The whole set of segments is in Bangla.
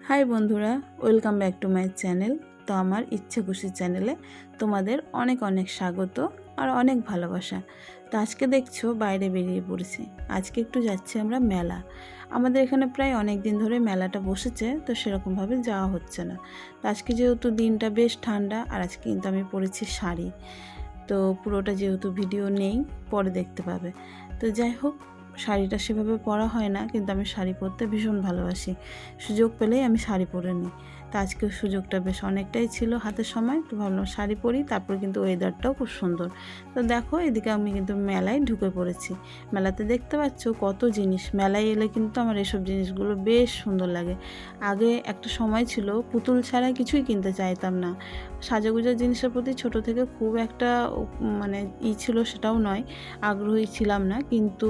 হাই বন্ধুরা, welcome back to my channel. তো আমার ইচ্ছে খুশি চ্যানেলে তোমাদের অনেক অনেক স্বাগত আর অনেক ভালোবাসা। তো আজকে দেখছো বাইরে বেরিয়ে পড়েছি। আজকে একটু যাচ্ছি আমরা মেলা। আমাদের এখানে প্রায় অনেক দিন ধরে মেলাটা বসেছে, তো সেরকমভাবে যাওয়া হচ্ছে না। তো আজকে যেহেতু দিনটা বেশ ঠান্ডা, আর আজকে কিন্তু আমি পরেছি শাড়ি। তো পুরোটা যেহেতু ভিডিও নেই, পরে দেখতে পাবে। তো যাই হোক, শাড়িটা সেভাবে পরা হয় না, কিন্তু আমি শাড়ি পরতে ভীষণ ভালোবাসি। সুযোগ পেলেই আমি শাড়ি পরে নিই। তো আজকে সুযোগটা বেশ অনেকটাই ছিল হাতের সময়, তো ভাবলাম শাড়ি পরি। তারপর কিন্তু ওয়েদারটাও খুব সুন্দর। তো দেখো, এদিকে আমি কিন্তু মেলায় ঢুকে পড়েছি। মেলাতে দেখতে পাচ্ছ কত জিনিস। মেলায় এলে কিন্তু আমার এসব জিনিসগুলো বেশ সুন্দর লাগে। আগে একটা সময় ছিল পুতুল ছাড়া কিছুই কিনতে চাইতাম না। সাজাগুজার জিনিসের প্রতি ছোট থেকে খুব একটা মানে ছিল সেটাও নয়, আগ্রহী ছিলাম না। কিন্তু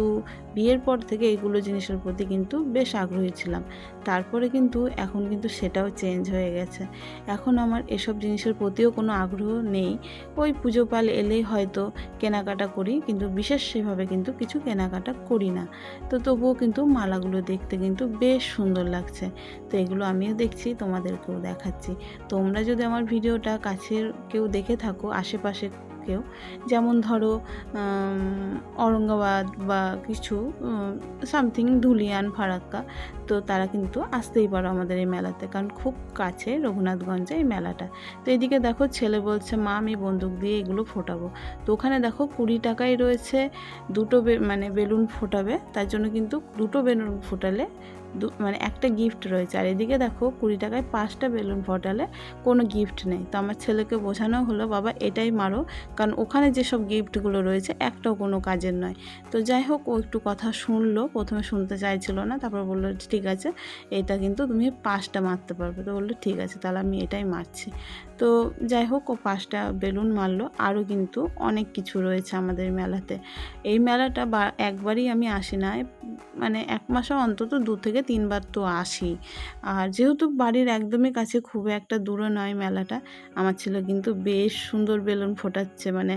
বিয়ের পর থেকে এইগুলো জিনিসের প্রতি কিন্তু বেশ আগ্রহী ছিলাম। তারপরে কিন্তু এখন কিন্তু সেটাও চেঞ্জ হয়ে গেছে। এখন আমার এসব জিনিসের প্রতিও কোনো আগ্রহ নেই। ওই পুজো পাল এলেই হয়তো কেনাকাটা করি, কিন্তু বিশেষ সেভাবে কিন্তু কিছু কেনাকাটা করি না। তো তবুও কিন্তু মালাগুলো দেখতে কিন্তু বেশ সুন্দর লাগছে। তো এগুলো আমিও দেখছি, তোমাদেরকেও দেখাচ্ছি। তোমরা যদি আমার ভিডিওটা কাছের কেউ দেখে থাকো, আশেপাশে কেউ, যেমন ধরো অরঙ্গাবাদ বা কিছু সামথিং ধুলিয়ান, ফারাক্কা, তো তারা কিন্তু আসতেই পারো আমাদের এই মেলাতে, কারণ খুব কাছে রঘুনাথগঞ্জে এই মেলাটা। তো এদিকে দেখো, ছেলে বলছে মা আমি বন্দুক দিয়ে এগুলো ফোটাবো। তো ওখানে দেখো 20 টাকায় রয়েছে দুটো মানে বেলুন ফোটাবে, তার জন্য কিন্তু দুটো বেলুন ফোটালে মানে একটা গিফট রয়েছে। আর এদিকে দেখো 20 টাকায় 5টা বেলুন ফোটালে কোনো গিফট নেই। তো আমার ছেলেকে বোঝানো হলো বাবা এটাই মারো, কারণ ওখানে যেসব গিফটগুলো রয়েছে একটাও কোনো কাজের নয়। তো যাই হোক, ও একটু কথা শুনলো, প্রথমে শুনতে চাইছিল না, তারপর বললো ঠিক আছে এটা কিন্তু তুমি 5টা মারতে পারবে। তো বললো ঠিক আছে, তাহলে আমি এটাই মারছি। তো যাই হোক, ও 5টা বেলুন মারলো। আরও কিন্তু অনেক কিছু রয়েছে আমাদের মেলাতে। এই মেলাটা একবারই আমি আসি না, মানে 1 মাসে অন্তত 2 থেকে 3 বার তো আসি। আর যেহেতু বাড়ির একদমই কাছে, খুব একটা দূরে নয় মেলাটা, আমার ছেলে কিন্তু বেশ সুন্দর বেলুন ফোটাচ্ছে, মানে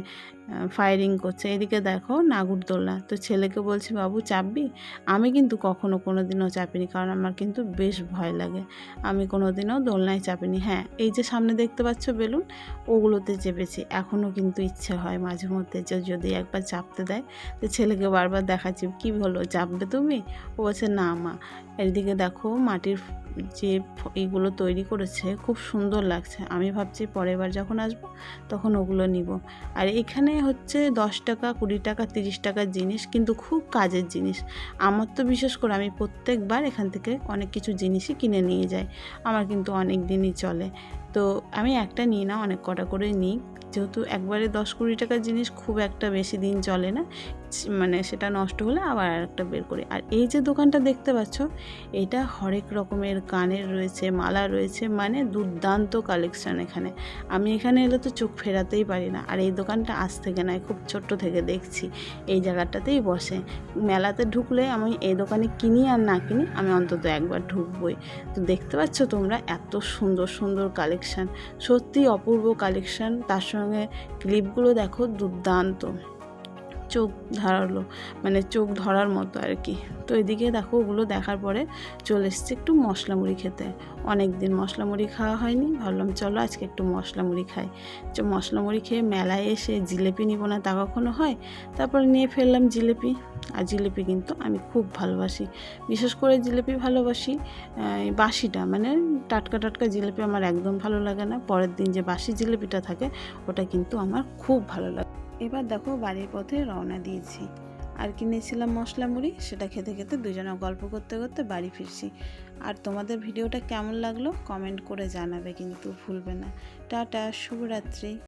ফায়ারিং করছে। এদিকে দেখো নাগরদোলনা। তো ছেলেকে বলছি বাবু চাপবি? আমি কিন্তু কখনো কোনো দিনও চাপিনি, কারণ আমার কিন্তু বেশ ভয় লাগে। আমি কোনো দিনও দোলনায় চাপিনি। হ্যাঁ, এই যে সামনে দেখতে পাচ্ছ বেলুন, ওগুলোতে চেপেছি। এখনও কিন্তু ইচ্ছে হয় মাঝে মধ্যে যে যদি একবার চাপতে দেয়। তো ছেলেকে বারবার দেখাচ্ছি, কী হলো চাপবে তুমি? ও বলছে না মা। এদিকে দেখো মাটির যে এইগুলো তৈরি করেছে, খুব সুন্দর লাগছে। আমি ভাবছি পরের বার যখন আসবো তখন ওগুলো নিব। আর এখানে হচ্ছে 10 টাকা, 20 টাকা, 30 টাকার জিনিস, কিন্তু খুব কাজের জিনিস। আমার তো বিশেষ করে আমি প্রত্যেকবার এখান থেকে অনেক কিছু জিনিসই কিনে নিয়ে যাই। আমার কিন্তু অনেক দিনই চলে। তো আমি একটা নিই না, অনেক কটা করে নিই, যেহেতু একবারে 10-20 টাকার জিনিস খুব একটা বেশি দিন চলে না, মানে সেটা নষ্ট হলে আবার আরেকটা বের করি। আর এই যে দোকানটা দেখতে পাচ্ছ, এটা হরেক রকমের কানের রয়েছে, মালা রয়েছে, মানে দুর্দান্ত কালেকশান এখানে। আমি এখানে এলে তো চোখ ফেরাতেই পারি না। আর এই দোকানটা আজ থেকে নয়, খুব ছোট্ট থেকে দেখছি এই জায়গাটাতেই বসে। মেলাতে ঢুকলে আমি এই দোকানে কিনি আর না কিনি, আমি অন্তত একবার ঢুকবই। তো দেখতে পাচ্ছ তোমরা এত সুন্দর সুন্দর কালেকশান, সত্যি অপূর্ব কালেকশান। তার সঙ্গে ক্লিপগুলো দেখো দুর্দান্ত, চোখ ধারালো, মানে চোখ ধরার মতো আর কি। তো এদিকে দেখো ওগুলো দেখার পরে চলে এসেছি একটু মশলা মুড়ি খেতে। অনেক দিন মশলা মুড়ি খাওয়া হয়নি, ভাবলাম চলো আজকে একটু মশলা মুড়ি খাই। মশলা মুড়ি খেয়ে মেলায় এসে জিলেপি নিব না তা কখনো হয়? তারপরে নিয়ে ফেললাম জিলেপি। আর জিলেপি কিন্তু আমি খুব ভালোবাসি, বিশেষ করে জিলেপি ভালোবাসি বাসিটা, মানে টাটকা টাটকা জিলেপি আমার একদম ভালো লাগে না। পরের দিন যে বাসি জিলেপিটা থাকে ওটা কিন্তু আমার খুব ভালো লাগে। এবার দেখো বাড়ির পথে রওনা দিয়েছি। আর কিনেছিলাম মশলা মুড়ি, সেটা খেতে খেতে দুজনে গল্প করতে করতে বাড়ি ফিরছি। আর তোমাদের ভিডিওটা কেমন লাগলো কমেন্ট করে জানাবে কিন্তু ভুলবে না। টাটা, শুভরাত্রি।